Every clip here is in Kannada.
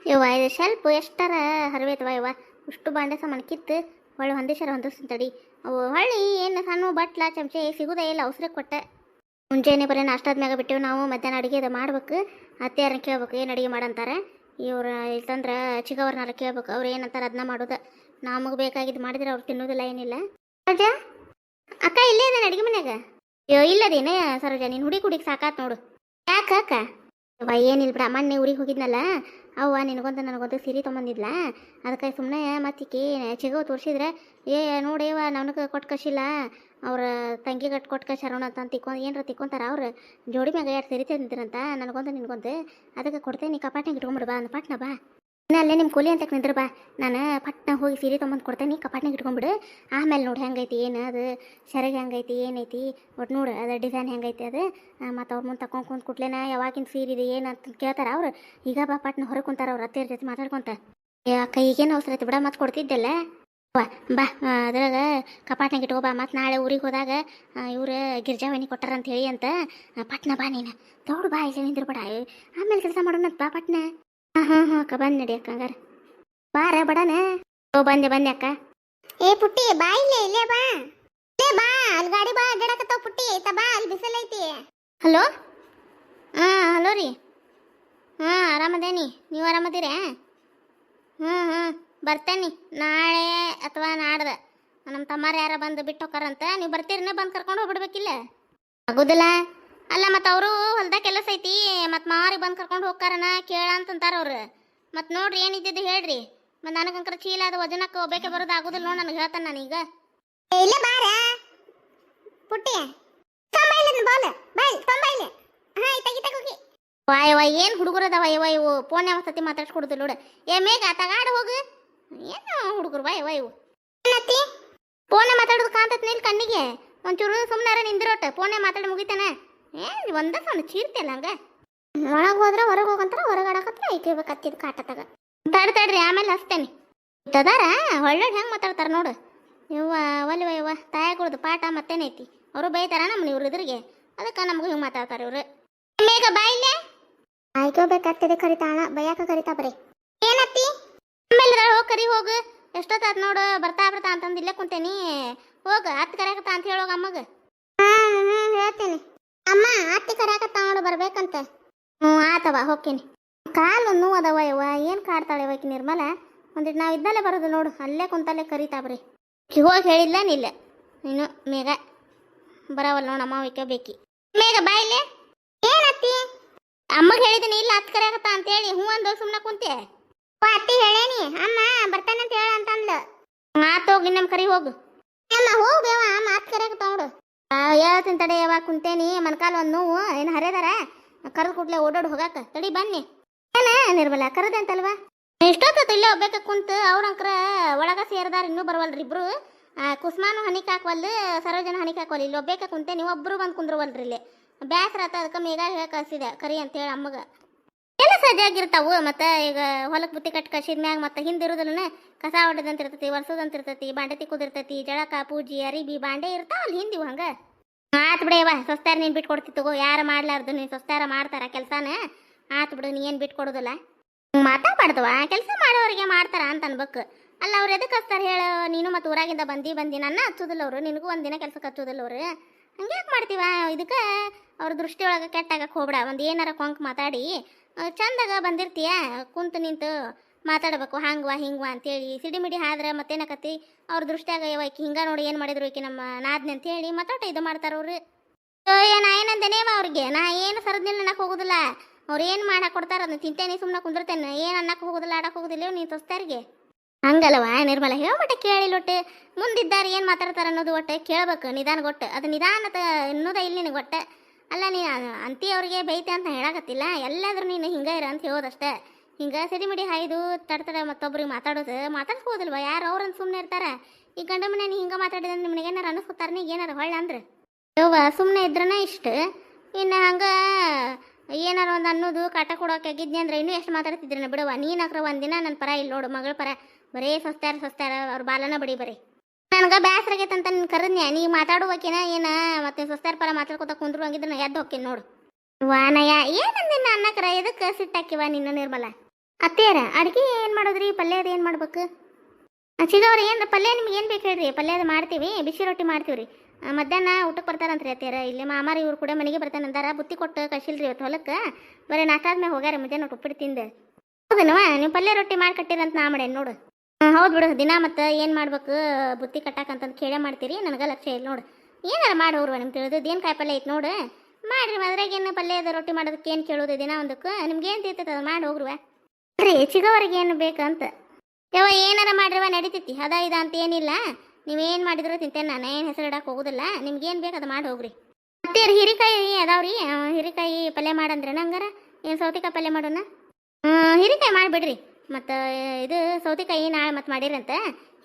ಯವ್ವ ಇದು ಸ್ವಲ್ಪ ಎಷ್ಟರ ಹರಿವೈತವ ಯವ್ವ ಇಷ್ಟು ಬಾಂಡೆ ಸಾಮಾನು ಕಿತ್ತು ಹೊಳ್ಳಿ ಹೊಂದಿಸ್ಯಾರ ಹೊಂದಿಸ್ತೀನಿ ತಡಿ. ಅವು ಹೊಳ್ಳಿ ಏನು ಸಣ್ಣ ಬಟ್ಲ ಚಮಚೆ ಸಿಗುದೇ ಇಲ್ಲ ಅವಸರಕ್ಕೆ ಕೊಟ್ಟೆ. ಮುಂಜಾನೆ ಬರೀ ನಾಷ್ಟಾದ ಮ್ಯಾಗ ಬಿಟ್ಟೇವು ನಾವು. ಮಧ್ಯಾಹ್ನ ಅಡುಗೆ ಅದು ಮಾಡ್ಬೇಕು. ಅತ್ತೆಯಾರನ್ನ ಕೇಳ್ಬೇಕು ಏನು ಅಡುಗೆ ಮಾಡಂತಾರೆ. ಇವ್ರು ಇಲ್ತಂದ್ರೆ ಚಿಕ್ಕವ್ರನ್ನಾರ ಕೇಳ್ಬೇಕು, ಅವ್ರು ಏನಂತಾರೆ ಅದನ್ನ ಮಾಡೋದು. ನಮಗೆ ಬೇಕಾಗಿದ್ದು ಮಾಡಿದ್ರೆ ಅವ್ರು ತಿನ್ನೋದಿಲ್ಲ ಏನಿಲ್ಲ. ಸರೋಜ ಅಕ್ಕ ಇಲ್ಲೇ ಅದೇನು ಅಡುಗೆ ಮನ್ಯಾಗ? ಅಯ್ಯೋ ಇಲ್ಲದೇನೆ ಸರೋಜ, ನೀನು ಹುಡುಗಿ ಸಾಕಾತ್ ನೋಡು. ಯಾಕ ಅಕ್ಕ? ಅವ್ವ ಏನಿಲ್ಲ ಬಿಡ, ಮೊನ್ನೆ ಊರಿಗೆ ಹೋಗಿದ್ನಲ್ಲ ಅವ್ವ ನಿನಗೊಂದು ನನಗೊಂದು ಸೀರೆ ತೊಗೊಂಬಂದಿದ್ಲ. ಅದಕ್ಕೆ ಸುಮ್ಮನೆ ಮತ್ತಿಕ್ಕಿ ಚಿಗವ್ ತೋರಿಸಿದ್ರೆ ನೋಡೇವ ನನಗೆ ಕೊಟ್ಟು ಕಳಿಸಿಲ್ಲ, ಅವ್ರ ತಂಗಿ ಗಟ್ಟು ಕೊಟ್ಟು ಕಳ್ಸಾರೋಣ ಅಂತ ಏನರ ತಿಕ್ಕೊಂತಾರ ಅವ್ರು. ಜೋಡಿ ಮ್ಯಾಗ ಯಾರು ಸೀರೆ ತಂದಿದ್ರಂತ ನನಗೊಂದು ನಿನಗೊಂದು. ಅದಕ್ಕೆ ಕೊಡ್ತೇನೆ, ಕಪಾಟ್ನಾಗ ಇಟ್ಕೊಂಬಿಡು ಬಾ, ಅಂದ ಪಟ್ನ ಬಾ. ಇನ್ನು ಅಲ್ಲೇ ನಿಮ್ಮ ಕೂಲಿ ಅಂತ ನಿಂದ್ರ ಬಾ, ನಾನು ಪಟ್ನ ಹೋಗಿ ಸೀರೆ ತೊಗೊಂಬಂದು ಕೊಡ್ತೇನೆ, ಕಪಾಟ್ನಾಗ ಇಟ್ಕೊಂಬಿಡು. ಆಮೇಲೆ ನೋಡಿ ಹೆಂಗೈತಿ ಏನು ಅದು ಸೆರಗೆ ಹೆಂಗೈತಿ ಏನೈತಿ ಒಟ್ಟು ನೋಡು ಅದು ಡಿಸೈನ್ ಹೆಂಗೈತಿ ಅದು. ಮತ್ತು ಅವ್ರ ಮುಂದೆ ತಗೊಂಡು ಕುಂತ ಕುಟ್ಲೇನ ಯಾವಾಗಿನ ಸೀರೆ ಇದೆ ಏನು ಅಂತ ಕೇಳ್ತಾರ ಅವ್ರು. ಈಗ ಬಾ ಪಟ್ನ ಹೊರಗೆ ಕುಂತಾರ ಅವ್ರು ಅತ್ತೆಯರ ಜೊತೆ ಮಾತಾಡ್ಕೊಂತ. ಅಕ್ಕ ಈಗೇನು ಅವಸರ ಐತಿ ಬಿಡ, ಮತ್ತೆ ಕೊಡ್ತಿದ್ದೆಲ್ಲ. ಬಾ ಅದ್ರಾಗ ಕಪಾಟ್ನಾಗ ಇಟ್ಕೋ ಬಾ. ಮತ್ತು ನಾಳೆ ಊರಿಗೆ ಹೋದಾಗ ಇವ್ರು ಗಿರ್ಜಾವಣಿ ಕೊಟ್ಟಾರಂತ ಹೇಳಿ ಅಂತ ಪಟ್ನ ಬಾ. ನೀನು ದೌಡು ಬಾ, ಇಲ್ಲ ನಿಂದಿರ್ಬೇಡ, ಆಮೇಲೆ ಕೆಲಸ ಮಾಡೋಣಂತ ಬಾ ಪಟ್ನ. ಹಾಂ ಅಕ್ಕ ಬಂದು ನಡಿ ಅಕ್ಕ, ಹಂಗಾರೆ ಬಾರ ಬಡನ. ಓ ಬಂದೆ ಅಕ್ಕ. ಏ ಪುಟ್ಟಿ ಬಾ, ಇಲ್ಲೇ ಬಾ, ಇಲ್ಲೇ ಬಾ, ಅಲ್ಲಿ ಗಾಡಿ ಬಾ ಅಡ್ಡಾಡಕತ್ತಾವ ಪುಟ್ಟಿ, ಐತ ಬಾ, ಅಲ್ಲಿ ಬಿಸಿಲೈತಿ. ಹಲೋ ಹಲೋ ರೀ. ಆರಾಮದೇನಿ, ನೀವು ಆರಾಮದೀರ? ಬರ್ತೇನೆ ನಾಳೆ ಅಥವಾ ನಾಡ್ದ. ನಮ್ಮ ತಮ್ಮಾರ ಯಾರ ಬಂದು ಬಿಟ್ಟು ಹೋಗಾರಂತ, ನೀವು ಬರ್ತೀರನ್ನ ಬಂದು ಕರ್ಕೊಂಡು ಹೋಗ್ಬಿಡ್ಬೇಕಿಲ್ಲ. ಆಗೋದಿಲ್ಲ ಅಲ್ಲ, ಮತ್ತು ಅವರು ಹೊಲ್ದಾಗ ಕೆಲಸ ಐತಿ, ಮತ್ತು ಮಾರಿಗೆ ಬಂದು ಕರ್ಕೊಂಡು ಹೋಗ್ತಾರನ ಕೇಳ ಅಂತಂತಾರ ಅವ್ರು. ಮತ್ತು ನೋಡ್ರಿ ಏನಿದ್ದು ಹೇಳ್ರಿ. ಮತ್ತು ನನಗಂಕರ ಚೀಲ ಅದು ವಜನಕ್ಕೆ ಹೋಗ್ಬೇಕೆ ಬರೋದು ಆಗೋದಿಲ್ಲ ನೋಡಿ, ನನಗೆ ಹೇಳ್ತಾನೆ ನಾನೀಗ. ಇಲ್ಲ ಬಾರ ಪುಟ್ಟಿ ವಾಯ್ ಏನು ಹುಡುಗರದವ ಇವು ಫೋನ್ ಯಾವ ಸತಿ ಮಾತಾಡ್ಸ್ಕೊಡುದಿಲ್ಲ ನೋಡು. ಮೇಘ ತಗಾಡ ಹೋಗು, ಏನು ಹುಡುಗರು ವಾಯ್ ಇವು ಫೋನೇ ಮಾತಾಡೋದು ಕಾಂತತ್ ನಿಲ್ ಕಣ್ಣಿಗೆ. ಒಂಚೂರು ಸುಮ್ಮನೆ ನಿಂದಿರೋಟ ಫೋನೇ ಮಾತಾಡಿ ಮುಗಿತಾನೆ. ಒಂದೇ ಸಣ್ಣ ಚೀರ್ತಿಲ್ಲ ಹಂಗೆ. ಒಳಗೆ ಹೋದ್ರೆ ಹೊರಗೆ ಹೋಗಂತಾರ, ಹೊರಗೆ ಆಡಕತ್ರ ಐತಿರ್ಬೇಕತ್ತಿದ್ ಕಾಟತಾಗ. ತಡ್ರಿ ಆಮೇಲೆ ಹಚ್ತೇನೆ. ಇಟ್ಟದಾರ ಒಳ್ಳೆ ಹೆಂಗೆ ಮಾತಾಡ್ತಾರೆ ನೋಡು. ಇವ್ವ ಒಲ್ವ ಇವ್ವ ತಾಯಗಳದು ಪಾಠ ಮತ್ತೇನೈತಿ. ಅವರು ಬೈತಾರ ನಮ್ಮನ್ನ ಇವ್ರು ಇದ್ರಿಗೆ, ಅದಕ್ಕೆ ನಮಗೂ ಹಿಂಗೆ ಮಾತಾಡ್ತಾರೆ ಇವ್ರು. ಮೇಘ ಬಾಯಿಲೆ ಆಯ್ಕೋಬೇಕತ್ತದೆ ಕರಿತಾಣ, ಬಯಾಕ ಕರಿತಾ ಬರೀ. ಏನತ್ತಿ ಆಮೇಲೆ ಹೋಗಿ ಕರಿ ಹೋಗು. ಎಷ್ಟೊತ್ತಾತ್ ನೋಡು, ಬರ್ತಾ ಅಂತಂದು ಇಲ್ಲೇ ಕುಂತೇನಿ. ಹೋಗು ಅತ್ತಿ ಕರ್ಯಾಕತ್ತ ಅಂತ ಹೇಳೋಗ ಅಮ್ಮಗ. ಹೇಳ್ತೇನೆ ಅಮ್ಮ, ಅತ್ತಿ ಕರ್ಯಾಕತ್ತ ನೋಡು ಬರ್ಬೇಕಂತ. ಆತವ ಹೋಗ್ತೀನಿ. ಕಾಲು ನೋವು ಅದವ ಯವ್ವ, ಏನು ಕಾಡ್ತಾಳೆ ಇವಕ್ಕೆ ನಿರ್ಮಲ. ಒಂದಿಟ್ಟು ನಾವು ಇದ್ದಲ್ಲೇ ಬರೋದು ನೋಡು, ಅಲ್ಲೇ ಕುಂತಲ್ಲೇ ಕರಿತಾ ಬರ್ರಿ. ಹೋಗಿ ಹೇಳಿಲ್ಲ ನಿಲ್ಲ ಇನ್ನು ಮೇಘ ಬರವಲ್ಲ ನೋಡು, ಅಮ್ಮ ಹೋಯ್ಕ ಬೇಕಿ. ಮೇಘ ಬಾಯಿಲೆ ಏನತ್ತಿ ಅಮ್ಮಗೆ ಹೇಳಿದ್ದೀನಿ ಇಲ್ಲ ಹತ್ತು ಕರೆಯಾಗತ್ತ ಅಂತೇಳಿ. ಅಂದು ಸುಮ್ಮನೆ ಕುಂತೆ. ಅತ್ತಿ ಹೇಳೇನಿ ಅಮ್ಮ ಬರ್ತಾನೆ ಅಂತ ಹೇಳ ಅಂತಂದ್ಲು. ಹೋಗಿ ನಮ್ಮ ಕರಿ ಹೋಗು ಅಮ್ಮ, ಹೋಗ್ಬೇವ ಅಮ್ಮ ಹತ್ತು ಕರೆಯಾಗತ್ತ ನೋಡು. ಹೇಳ್ತೀನಿ ತಡೆ ಯಾವಾಗ ಕುಂತೇನಿ, ಮನ್ಕಾಲ ಒಂದು ನೋವು ಏನು ಹರಿದಾರ, ಕರೆದು ಕೂಡ್ಲೆ ಓಡಾಡಿ ಹೋಗಾಕ. ತಡಿ ಬನ್ನಿ. ಏನ ನಿರ್ಮಲ ಕರೆದಂತಲ್ವಾ? ಇಷ್ಟೊತ್ತ ಇಲ್ಲೇ ಹೋಗ್ಬೇಕ ಕುಂತು. ಅವ್ರಂಕ್ರ ಒಳಗ ಸೇರ್ದಾರ, ಇನ್ನೂ ಬರವಲ್ರಿ ಇಬ್ರು. ಕುಸ್ಮಾನು ಹನಿಕ್ ಹಾಕ್ವಲ್ಲು, ಸರೋಜನ ಹನಿಕ್ ಹಾಕ್ವಲ್ಲ. ಇಲ್ಲಿ ಒಬ್ಬೇಕ ಕುಂತೆ, ನೀವು ಒಬ್ರು ಬಂದು ಕುಂದ್ರವಲ್ರಿ ಇಲ್ಲಿ. ಬ್ಯಾಸರ ಆತ, ಅದಕ್ಕೆ ಮೇಗ ಹೇಳಿ ಕಳ್ಸಿದೆ ಕರಿ ಅಂತೇಳಿ ಅಮ್ಮಗ. ಎಲ್ಲ ಸಜ್ಜಾಗಿರ್ತಾವು. ಮತ್ತು ಈಗ ಹೊಲಕ್ಕೆ ಬುತ್ತಿ ಕಟ್ಟಿ ಕಳ್ಸಿದ ಮ್ಯಾಗ ಮತ್ತೆ ಹಿಂದಿರೋದಲ್ಲೇ ಕಸ ಹೊಡೆದಂತ ಇರ್ತೈತಿ, ವರ್ಷದಂತ ಇರ್ತೈತಿ, ಬಾಂಡೆ ತಿಕ್ಕೋದಿರ್ತೈತಿ, ಜಳಕ ಪೂಜಿ ಅರಿಬಿ ಬಾಂಡೆ ಇರ್ತಾವ ಅಲ್ಲಿ ಹಿಂದಿವು. ಹಂಗೆ ಆತು ಬಿಡೇವ, ಸ್ವಸ್ತಾರ ನೀನು ಬಿಟ್ಟು ಕೊಡ್ತಿತ್ತಗೋ. ಯಾರು ಮಾಡ್ಲಾರ್ದು ನೀನು ಸ್ವಸ್ತಾರ ಮಾಡ್ತಾರ ಕೆಲಸನ. ಆತು ಬಿಡು, ನೀ ಏನು ಬಿಟ್ಟು ಕೊಡೋದಿಲ್ಲ. ಮಾತಾಡ್ಬಾರ್ದವ, ಕೆಲಸ ಮಾಡೋರಿಗೆ ಮಾಡ್ತಾರ ಅಂತ ಅನ್ಬೇಕು. ಅಲ್ಲ ಅವ್ರು ಎದಕ್ಕೆ ಹಚ್ತಾರೆ ಹೇಳು? ನೀನು ಮತ್ತು ಊರಾಗಿಂದ ಬಂದು ನನ್ನ ಹಚ್ಚೋದಿಲ್ಲ ಅವರು, ನಿನಗೂ ಒಂದಿನ ಕೆಲ್ಸಕ್ಕೆ ಹಚ್ಚೋದಿಲ್ಲ ಅವರು. ಹಂಗೆ ಯಾಕೆ ಮಾಡ್ತೀವ? ಇದಕ್ಕೆ ಅವ್ರ ದೃಷ್ಟಿಯೊಳಗೆ ಕೆಟ್ಟಾಗಕ್ಕೆ ಹೋಗ್ಬೇಡ. ಒಂದು ಏನಾರ ಕೊಂಕ್ ಮಾತಾಡಿ ಚಂದಾಗ ಬಂದಿರ್ತೀಯ, ಕುಂತು ನಿಂತು ಮಾತಾಡಬೇಕು. ಹಂಗವಾ ಹಿಂಗವಾ ಅಂತೇಳಿ ಸಿಡಿಮಿಡಿ ಆದ್ರೆ ಮತ್ತೇನಕತಿ ಅವ್ರ ದೃಷ್ಟಿಯಾಗ ಯಾವಾಕಿ ಹಿಂಗ ನೋಡಿ ಏನು ಮಾಡಿದ್ರು ಈಕಿ ನಮ್ಮ ನಾದ್ನಿ ಅಂತ ಹೇಳಿ ಮಾತಾಟ ಇದು ಮಾಡ್ತಾರವ್ರು. ನಾ ಏನಂದೇನೇವ ಅವ್ರಿಗೆ, ನಾ ಏನು ಸರದ್ನಿಲ್ಲ ಅನ್ನಕ್ಕೆ ಹೋಗೋದಿಲ್ಲ. ಅವ್ರು ಏನು ಮಾಡಕ್ಕೆ ಕೊಡ್ತಾರ ಅದನ್ನ ತಿಂತೇನೆ, ಸುಮ್ಮನೆ ಕುಂದಿರ್ತೇನೆ. ಏನು ಅನ್ನಕ್ಕೆ ಹೋಗೋದಿಲ್ಲ, ಆಡಕ್ಕೆ ಹೋಗೋದಿಲ್ಲ ನೀನು ತೊಸ್ತಾರಿಗೆ. ಹಂಗಲ್ವಾ ನಿರ್ಮಲ, ಹೇಳ್ಬಿಟ್ಟೆ ಕೇಳಿಲ್ಲೊಟ್ಟೆ. ಮುಂದಿದ್ದಾರೆ ಏನು ಮಾತಾಡ್ತಾರೆ ಅನ್ನೋದು ಒಟ್ಟೆ ಕೇಳ್ಬೇಕು, ನಿಧಾನ ಗೊಟ್ಟು. ಅದು ನಿಧಾನದ ಅನ್ನೋದ ಇಲ್ಲಿ ನಿನಗೆ ಒಟ್ಟೆ. ಅಲ್ಲ ನೀನು ಅಂತಿ ಅವ್ರಿಗೆ ಬೈತೆ ಅಂತ ಹೇಳಕತ್ತಿಲ್ಲ, ಎಲ್ಲಾದ್ರೂ ನೀನು ಹಿಂಗೆ ಇರ ಅಂತ ಹೇಳೋದಷ್ಟೇ. ಹಿಂಗೆ ಸಿಡಿಮಿಡಿ ಹಾಯ್ದು ತಡ್ತಡೆ ಮತ್ತೊಬ್ರಿಗೆ ಮಾತಾಡ್ಸ್ಬೋದಿಲ್ವ? ಯಾರು ಅವ್ರಂತ ಸುಮ್ಮನೆ ಇರ್ತಾರೆ. ಈ ಗಂಡ ಮನೆ ಹಿಂಗೆ ಮಾತಾಡಿದ್ರೆ ನಿಮ್ಗೆ ಏನಾರು ಅನಿಸ್ಕೊತಾರೆ, ನೀಗ ಏನಾರು ಹೊಳ್ಳ ಅಂದ್ರೆ ಯವ್ವ ಸುಮ್ಮನೆ ಇದ್ರನ ಇಷ್ಟು. ಇನ್ನು ಹಂಗೆ ಏನಾರು ಒಂದು ಅನ್ನೋದು ಕಾಟ ಕೊಡೋಕೆ ಆಗಿದ್ನಿ ಅಂದ್ರೆ ಇನ್ನೂ ಎಷ್ಟು ಮಾತಾಡ್ತಿದ್ರನ ಬಿಡುವ. ನೀನು ಅಕ್ರ ಒಂದಿನ ನನ್ನ ಪರ ಇಲ್ಲಿ ನೋಡು, ಮಗಳ ಪರ ಬರೇ ಸ್ವಸ್ತಾರ ಅವ್ರ ಬಾಲನ ಬಡಿ ಬರೀ. ನನಗೆ ಬೇಸರಾಗೈತಂತ ನಿನ್ನ ಕರೆದ್ನ್ಯಾ, ನೀವು ಮಾತಾಡುವಕಿನ ಏನು ಮತ್ತೆ ಸ್ವಸ್ತಾರ ಪರ ಮಾತಾಡ್ಕೊತ ಕುಂದ್ರು ಹಂಗಿದ್ರೆ ನಾ ಎದ್ದು ಹೋಗ್ತೀನಿ ನೋಡು. ವಾನಯ್ಯ ಏನಂದಿನ ಅನ್ನಕ್ರ ಎದಕ್ಕೆ ಸಿಟ್ಟಾಕಿವ ನಿನ್ನ ನಿರ್ಮಲ? ಅತ್ತೇರ ಅಡುಗೆ ಏನು ಮಾಡೋದ್ರಿ? ಪಲ್ಯ ಅದು ಏನು ಮಾಡ್ಬೇಕು? ಚಿಗವ್ರ ಏನು ಪಲ್ಯ ನಿಮ್ಗೆ ಏನು ಬೇಕು ಹೇಳ್ರಿ, ಪಲ್ಯ ಅದು ಮಾಡ್ತೀವಿ, ಬಿಸಿ ರೊಟ್ಟಿ ಮಾಡ್ತೀವಿ ರೀ. ಮಧ್ಯಾಹ್ನ ಊಟಕ್ಕೆ ಬರ್ತಾರಂತ್ರಿ ಅತ್ತೇರ. ಇಲ್ಲಿ ಮಾಮಾರಿ ಇವ್ರು ಕೂಡ ಮನೆಗೆ ಬರ್ತಾನಂದಾರ. ಬುತ್ತಿ ಕೊಟ್ಟು ಕಳಿಸಿಲ್ರಿ ಇವತ್ತು ಹೊಲಕ್ಕೆ. ಬರೀ ನಾಷ್ಟಾದ್ಮೇಲೆ ಹೋಗ್ಯಾರ ಮಧ್ಯಾಹ್ನ ಉಪ್ಪಿಟ್ಟು ತಿಂದು. ಹೌದನವ ನೀವು ಪಲ್ಯ ರೊಟ್ಟಿ ಮಾಡಿ ಕಟ್ಟಿರಂತ ನಾ ಮಾಡೇನು ನೋಡು. ಹೌದು ಬಿಡು, ದಿನ ಮತ್ತು ಏನು ಮಾಡ್ಬೇಕು ಬುತ್ತಿ ಕಟ್ಟಾಕಂತಂದು ಕೇಳೇ ಮಾಡ್ತೀರಿ. ನನಗೆ ಲಕ್ಷ್ಯ ಇಲ್ಲ ನೋಡು. ಏನಾರ ಮಾಡಿ ಹೋಗ್ರುವ ನಿಮ್ಗೆ ತಿಳಿದು ಏನು ಕಾಯಿ ಪಲ್ಯ ಐತೆ ನೋಡು ಮಾಡಿರಿ. ಅದ್ರಾಗೇನು ಪಲ್ಯದ ರೊಟ್ಟಿ ಮಾಡೋದಕ್ಕೆ ಏನು ಕೇಳೋದು ದಿನ ಒಂದಕ್ಕೆ? ನಿಮ್ಗೆ ಏನು ತಿರ್ತೈತೆ ಅದು ಮಾಡಿ ಹೋಗ್ರುವ ರೀ. ಚಿಗವರಿಗೆ ಏನು ಬೇಕಂತ ಯಾವ ಏನಾರ ಮಾಡಿರುವ ನಡೀತೈತಿ. ಅದ ಇದ ಅಂತ ಏನಿಲ್ಲ. ನೀವೇನು ಮಾಡಿದ್ರು ತಿಂತೇನೆ, ನಾನು ಏನು ಹೆಸರು ಇಡಕ್ಕೆ ಹೋಗೋದಿಲ್ಲ. ನಿಮ್ಗೇನು ಬೇಕು ಅದು ಮಾಡಿ ಹೋಗ್ರಿ. ಮತ್ತೆ ಹಿರಿಕಾಯಿ ಅದಾವ್ರಿ, ಹಿರಿಕಾಯಿ ಪಲ್ಯ ಮಾಡಂದ್ರೆ ನಂಗಾರ ಏನು ಸೌತೆಕಾಯಿ ಪಲ್ಯ ಮಾಡೋಣ? ಹಿರಿಕಾಯಿ ಮಾಡಿಬಿಡ್ರಿ. ಮತ್ತು ಇದು ಸೌತೆಕಾಯಿ ನಾಳೆ ಮತ್ತೆ ಮಾಡಿರಂತ.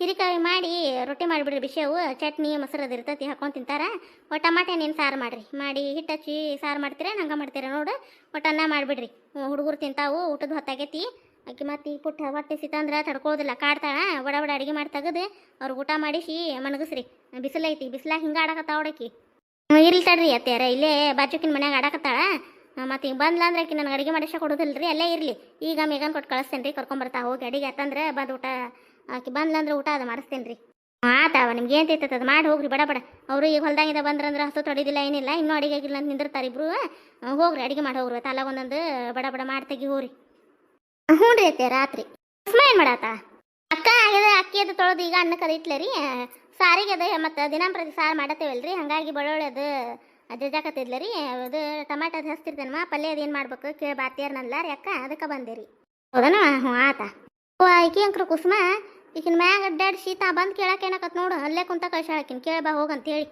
ಹಿರಿಕಾಯಿ ಮಾಡಿ ರೊಟ್ಟಿ ಮಾಡಿಬಿಡ್ರಿ. ಬಿಸಿಯವು ಚಟ್ನಿ ಮೊಸರು ಅದು ಇರ್ತೈತಿ, ಹಾಕೊಂಡು ತಿಂತಾರ. ಒಟ್ಟು ಟಮಾಟೆ ನೀನು ಸಾರು ಮಾಡಿರಿ. ಮಾಡಿ ಹಿಟ್ಟು ಹಚ್ಚಿ ಸಾರು ಮಾಡ್ತೀರ, ನಂಗೆ ಮಾಡ್ತೀರ ನೋಡು. ಒಟ್ಟು ಅನ್ನ ಮಾಡಿಬಿಡ್ರಿ. ಹುಡುಗರು ತಿಂತಾವು. ಊಟದ ಹೊತ್ತಾಗೈತಿ. ಆಕೆ ಮತ್ತೆ ಈ ಪುಟ್ಟ ಹೊಟ್ಟೆ ಸಿತಂದ್ರೆ ತಡ್ಕೊಳ್ಳೋದಿಲ್ಲ, ಕಾಡ್ತಾಳ. ಬಡ ಬಡ ಅಡುಗೆ ಮಾಡಿ ತೆಗೆದು ಅವ್ರಿಗೆ ಊಟ ಮಾಡಿಸಿ ಮನಗಸ್ರಿ. ಬಿಸಿಲೈತಿ, ಬಿಸಿಲಾಗ ಹಿಂಗೆ ಆಡಕತ್ತಾವ ಅವಡಕ್ಕಿ. ಇರ್ಲಿ ತಡ್ರಿ ಅತ್ಯಾರ, ಇಲ್ಲೇ ಬಾಜುಕಿನ ಮನ್ಯಾಗ ಆಡಕತ್ತಾಳ. ಮತ್ತು ಹಿಂಗೆ ಬಂದ್ಲ ಅಂದ್ರೆ ಆಕೆ ನನಗೆ ಅಡುಗೆ ಮಾಡಿಸ ಕೊಡೋದಿಲ್ಲ ರೀ. ಅಲ್ಲೇ ಇರಲಿ. ಈಗ ಮೇಗನ್ ಕೊಟ್ಟು ಕಳಿಸ್ತೇನೆ ರೀ, ಕರ್ಕೊಂಬರ್ತಾ ಹೋಗಿ. ಅಡಿಗೆ ಆತಂದ್ರೆ ಬಂದು ಊಟ ಆಕೆ ಬಂದ್ಲಂದ್ರೆ ಊಟ ಅದು ಮಾಡಿಸ್ತೇನೆ ರೀ. ಆತಾವ ನಿಮ್ಗೆ ಏನು ತಿರ್ತೈತೆ ಅದು ಮಾಡಿ ಹೋಗ್ರಿ ಬಡ ಬಡ. ಅವರು ಈಗ ಹೊಲ್ದಾಗಿಂದ ಬಂದ್ರಂದ್ರೆ ಹಸು ತೊಡಿದಿಲ್ಲ ಏನಿಲ್ಲ, ಇನ್ನೂ ಅಡಿಗೆ ಆಗಿಲ್ಲ ಅಂತ ನಿಂದಿರ್ತಾರೆ ಇಬ್ರು. ಹೋಗ್ರಿ ಅಡುಗೆ ಮಾಡಿ ಹೋಗ್ರಿ. ತಲಾಗ ಒಂದೊಂದು ಬಡ ಬಡ ಮಾಡಿ ತೆಗಿ ಹೋಗ್ರಿ. ಹ್ಞೂ ರೀ ಅತ್ತೆ ರಾತ್ರಿ ಸುಮ್ಮನೆ ಏನು ಮಾಡಾತ ಅಕ್ಕ ಆಗ್ಯದ. ಅಕ್ಕಿ ಅದು ತೊಳೆದು ಈಗ ಅನ್ನಕ್ಕೆ ಅದು ಇಟ್ಲೆ ರೀ. ಸಾರಿಗೆ ಅದು ಮತ್ತು ದಿನಂಪ್ರತಿ ಸಾರು ಮಾಡತ್ತೇವಲ್ರಿ, ಹಾಗಾಗಿ ಬೆಳ್ಳುಳ್ಳಿ ಅದು ಜಜ್ಜಾಕತ್ತಿದ್ಲ ರೀ. ಅದು ಟಮಾಟ ಅದು ಹಚ್ತಿರ್ತೇನಮ್ಮ. ಪಲ್ಯ ಅದು ಏನು ಮಾಡ್ಬೇಕು ಕೇಳಿ ಬಾತಿಯಾರನಲ್ಲ ರೀ ಅಕ್ಕ, ಅದಕ್ಕೆ ಬಂದೆ ರೀ. ಹೌದನ? ಹ್ಞೂ ಆತ. ಈಕಿ ಅಂಕ್ರು ಕುಸುಮ ಈಕಿನ ಮ್ಯಾಗ ಅಡ್ಡಾಡಿ ಶೀತ ಬಂದು ಕೇಳಕ್ಕೆ ಏನಕತ್ ನೋಡು. ಅಲ್ಲೇ ಕುಂತ ಕಳ್ಸಾಳಕಿನ ಕೇಳಿ ಬಾ ಹೋಗಂತೇಳಿ.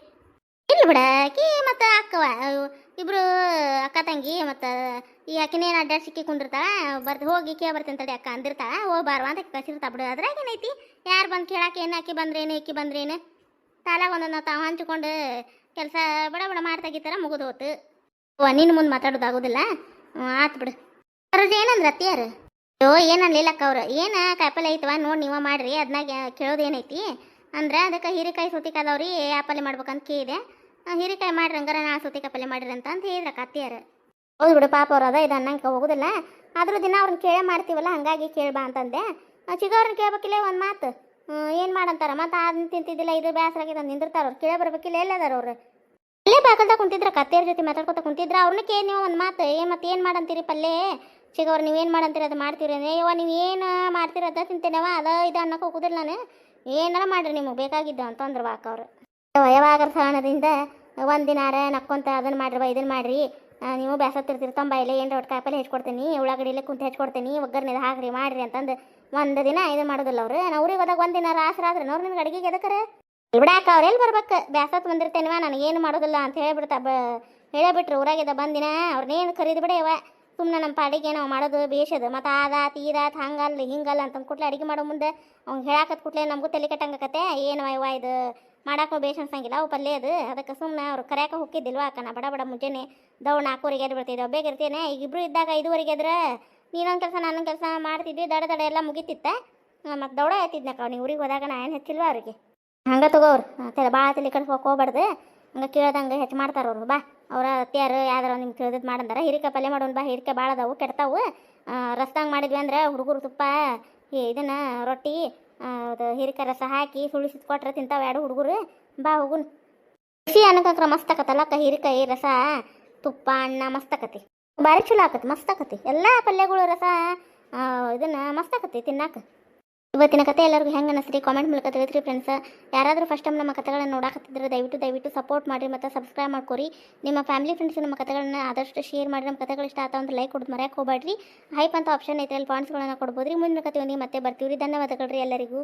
ಇಲ್ಲ ಬಿಡ ಆಕಿ ಮತ್ತು ಅಕ್ಕವ ಇಬ್ರು ಅಕ್ಕ ತಂಗಿ. ಮತ್ತು ಈ ಆಕಿನೇನು ಅಡ್ಡಾಡಿ ಸಿಕ್ಕಿ ಕುಂದಿರ್ತಾಳ. ಹೋಗಿ ಕೇಳಿ ಬರ್ತೀನಿ ತಡಿ ಅಕ್ಕ ಅಂದಿರ್ತಾಳ. ಹೋಗ್ಬಾರ್ವ ಅಂತ ಕಸಿರ್ತಾ ಬಿಡು. ಅದ್ರಾಗ ಏನೈತಿ? ಯಾರು ಬಂದು ಕೇಳಕ್ಕೆ ಏನು ಆಕಿ ಬಂದ್ರೇನು ಈಕಿ ಬಂದ್ರೇನು? ತಾಲಾಗ ಒಂದೊಂದು ತಾವು ಹಂಚ್ಕೊಂಡು ಕೆಲಸ ಬಡ ಬಡ ಮಾಡ್ತಾಗಿತ್ತಾರ ಮುಗಿದು ಹೋತು. ನಿನ್ನ ಮುಂದೆ ಮಾತಾಡೋದಾಗೋದಿಲ್ಲ. ಆತು ಬಿಡು. ಅವ್ರದ್ದು ಏನಂದ್ರೆ ಅತ್ತಿಯಾರು ಏನನ್ಲಿಲ್ಲಕ್ಕ ಅವ್ರು ಏನು ಕಾಯಿಪಲ್ಲೆ ಐತವ ನೋಡಿ ನೀವ ಮಾಡಿರಿ, ಅದನ್ನಾಗ ಕೇಳೋದು ಏನೈತಿ ಅಂದ್ರೆ ಅದಕ್ಕೆ ಹಿರಿಕಾಯಿ ಸೌತೆಕಾಯಿ ಅದಾವ್ರಿ, ಯಾವ ಪಲ್ಯ ಮಾಡ್ಬೇಕಂತ ಕೇಳಿದೆ. ಹಿರಿಕಾಯಿ ಮಾಡ್ರಿ ಹಂಗಾರ ನಾಳೆ ಸೌತೆಕಾಯಿ ಪಲ್ಯ ಮಾಡಿರಿ ಅಂತ ಹೇಳಿದ್ರಕ್ಕ ಅತ್ತಿಯಾರು. ಹೌದು ಬಿಡು ಪಾಪ ಅವ್ರು ಅದ ಇದು ಅನ್ನಂಗೆ ಹೋಗೋದಿಲ್ಲ. ಆದರೂ ದಿನ ಅವ್ರನ್ನ ಕೇಳೇ ಮಾಡ್ತೀವಲ್ಲ, ಹಂಗಾಗಿ ಕೇಳ್ಬಾ ಅಂತಂದೆ. ಚಿಗವ್ರನ್ನ ಕೇಳ್ಬೇಕಿಲ್ಲ ಒಂದು ಮಾತು. ಏನು ಮಾಡಂತಾರ ಮತ್ತು ಅದನ್ನ ತಿಂತಿದ್ದಿಲ್ಲ ಇದು ಬೇಸರಾಗಿದೆ ಅಂತ ನಿಂದಿರ್ತಾರ. ಅವ್ರು ಕೇಳೇ ಬರ್ಬೇಕಿಲ್ಲ. ಎಲ್ಲದಾರ ಅವ್ರು ಇಲ್ಲೇ ಬಾಕಲ್ದಾಗ ಕುಂತಿದ್ರ ಕತ್ತೆಯರ ಜೊತೆ ಮಾತಾಡ್ಕೊತ ಕುಂತಿದ್ರ. ಅವ್ರನ್ನ ಕೇಳಿ ನೀವು ಒಂದು ಮಾತು ಮತ್ತೆ ಏನು ಮಾಡಂತೀರಿ ಪಲ್ಯ ಚಿಗವ್ರು ನೀವೇನು ಮಾಡಂತೀರಿ ಅದು ಮಾಡ್ತೀರಿ. ಅಯ್ಯವ ನೀವು ಏನು ಮಾಡ್ತೀರಿ ಅದ ತಿಂತೇನವ ಅದ ಇದು ಅನ್ನಕ್ಕೆ ಹೋಗೋದಿಲ್ಲ. ನಾನು ಏನಾರ ಮಾಡಿರಿ ನಿಮಗೆ ಬೇಕಾಗಿದ್ದು ಅಂತಂದ್ರೆ ಬಾಕ ಅವ್ರು. ಯಾವಾಗ ಸಹನದಿಂದ ಒಂದಿನಾರ ನಕ್ಕೊಂತ ಅದನ್ನು ಮಾಡ್ರಿ ಇದನ್ನು ಮಾಡಿರಿ. ನೀವು ಬೇಸತ್ತಿರ್ತೀರಿ ತೊಂಬೈಲೆ ಏನು ಒಟ್ಟು ಕಾಯಿಪಲ್ಲೆ ಹೆಚ್ಕೊಡ್ತೀನಿ, ಉಳ್ಳಾಗಡ್ಡಿಲೆ ಕುಂತು ಹೆಚ್ಕೊಡ್ತೀನಿ, ಒಗ್ಗರ್ನಿದು ಹಾಕ್ರಿ ಮಾಡಿರಿ ಅಂತಂದು ಒಂದು ದಿನ ಇದು ಮಾಡೋದಿಲ್ಲ ಅವ್ರು. ನಾವು ಊರಿಗೆ ಹೋದಾಗ ಒಂದಿನ ರಾಸ್ರಾದ್ರೆ ನೋಡ್ರಿ ನಿನ್ಗೆ ಅಡುಗೆಗೆ ಎದಕ್ಕರ ಬಿಡಾಕ ಅವ್ರು ಎಲ್ಲಿ ಬರ್ಬೇಕು? ಬೇಸತ್ತು ಬಂದಿರ್ತೇನವ ನನಗೇನು ಮಾಡೋದಿಲ್ಲ ಅಂತ ಹೇಳಿಬಿಡ್ತಾ ಹೇಳೇಬಿಟ್ರು. ಊರಾಗಿದ್ದ ಬಂದಿನ ಅವ್ರನ್ನೇನು ಖರೀದಿ ಬಿಡೇವ. ಸುಮ್ಮನೆ ನಮ್ಮ ಪಾಡಿಗೆ ನಾವು ಮಾಡೋದು ಬೇಷದು. ಮತ್ತು ಆದಾತು ಈದಾತು ಹಂಗಲ್ಲ ಹಿಂಗಲ್ಲ ಅಂತಂದು ಕೂಡಲೇ ಅಡುಗೆ ಮಾಡೋ ಮುಂದೆ ಅವ್ನು ಹೇಳಾಕತ್ ಕೂಡಲೇ ನಮಗೂ ತಲೆ ಕೆಟ್ಟಂಗಕತ್ತೆ. ಏನು ವಯ್ವ ಇದು ಮಾಡಾಕೋ ಬೇಷ್ ಅನ್ಸಂಗಿಲ್ಲ ಅವು ಪಲ್ಯ ಅದು. ಅದಕ್ಕೆ ಸುಮ್ಮನೆ ಅವ್ರು ಕರೆಯಾಕ ಹೋಗಿದ್ದಿಲ್ವ ಅಕ್ಕ. ನಾ ಬಡ ಬಡ ಮುಂಜಾನೆ ದೌಡ್ 4 ಎದ್ದು ಬಿಡ್ತಿದ್ದೆವು. ಬೇಗ ಇರ್ತೇನೆ. ಈಗ ಇಬ್ಬರು ಇದ್ದಾಗ 5 ಎದ್ರೆ ನೀನೊಂದು ಕೆಲಸ ನಾನೊಂದು ಕೆಲಸ ಮಾಡ್ತಿದ್ವಿ. ದಡ ಎಲ್ಲ ಮುಗಿತಿತ್ತ. ಮತ್ತು ದೌಡ ಆಯ್ತಿದ್ನಕ್ಕ ನೀವು ಊರಿಗೆ ಹೋದಾಗ ನಾ ಏನು ಹೆಚ್ಚಿಲ್ವ ಅವ್ರಿಗೆ. ಹಂಗೆ ತಗೋರು ಭಾಳ ತಲೆ ಕಟ್ಸ್ಕೊಕ್ ಹೋಗ್ಬಾರ್ದು. ಹಂಗೆ ಕೇಳ್ದಂಗೆ ಹೆಚ್ಚು ಮಾಡ್ತಾರೆ ಅವರು. ಬಾ ಅವ್ರ ಅತ್ಯಾರು ಯಾವ್ದಾರ ನಿಮ್ಗೆ ಕೇಳಿದ್ ಮಾಡಂದಾರ. ಹಿರಿಕಾಯಿ ಪಲ್ಯ ಮಾಡೋಣ ಬಾ. ಹಿರಿಕಾಯಿ ಭಾಳ ಅದಾವು ಕೆಡ್ತಾವು. ರಸ್ದಂಗೆ ಮಾಡಿದ್ವಿ ಅಂದ್ರೆ ಹುಡುಗರು ತುಪ್ಪ ಇದನ್ನು ರೊಟ್ಟಿ ಅದು ಹಿರಿಕಾಯಿ ರಸ ಹಾಕಿ ಸುಳಿಸಿದ್ ಕೊಟ್ರೆ ತಿಂತಾವೆ 2 ಹುಡುಗರು. ಬಾ ಹೋಗುನ್. ಬಿಸಿ ಅನ್ನಕ್ಕಂಕ್ರ ಮಸ್ತ್ ಆಕತ್ತಲ್ಲಕ್ಕ ಹಿರಿಕಾಯಿ ರಸ ತುಪ್ಪ ಅನ್ನ ಮಸ್ತ್ ಆಕತಿ. ಭಾರಿ ಚಲೋ ಆಕತಿ, ಮಸ್ತ್ ಆಕತಿ. ಎಲ್ಲ ಪಲ್ಯಗಳು ರಸ ಇದನ್ನು ಮಸ್ತ್ ಆಕತಿ ತಿನ್ನಾಕ. ಇವತ್ತಿನ ಕತೆ ಎಲ್ಲರಿಗೂ ಹೆಂಗೆ ಅನಿಸ್ರಿ ಕಾಮೆಂಟ್ ಮೂಲಕ ತಿಳಿದ್ರಿ ಫ್ರೆಂಡ್ಸ್. ಯಾರಾದರೂ ಫಸ್ಟ್ ಟೈಮ್ ನಮ್ಮ ಕತೆಗಳನ್ನು ನೋಡಾಕತ್ತಿದ್ರೆ ದಯವಿಟ್ಟು ಸಪೋರ್ಟ್ ಮಾಡಿರಿ ಮತ್ತು ಸಬ್ಸ್ಕ್ರೈಬ್ ಮಾಡ್ಕೊರಿ. ನಿಮ್ಮ ಫ್ಯಾಮಿಲಿ ಫ್ರೆಂಡ್ಸ್ ನಮ್ಮ ಕತೆಗಳನ್ನ ಆದಷ್ಟು ಶೇರ್ ಮಾಡಿ. ನಮ್ಮ ಕತೆಗಳು ಇಷ್ಟ ಆತ ಒಂದು ಲೈಕ್ ಕೊಡೋದು ಮರ್ಯಾಕೆ ಹೋಗ್ಬೇಡ್ರಿ. ಹೈಪ್ ಅಂತ ಆಪ್ಷನ್ ಐತೆ, ಅಲ್ಲಿ ಪಾಯಿಂಟ್ಸ್ಗಳನ್ನು ಕೊಡ್ಬೋದು ರೀ. ಮುಂದಿನ ಕತೆ ಮತ್ತೆ ಬರ್ತೀವಿ ರೀ. ಧನ್ಯವಾದಗಳು ರೀ ಎಲ್ಲರಿಗೂ.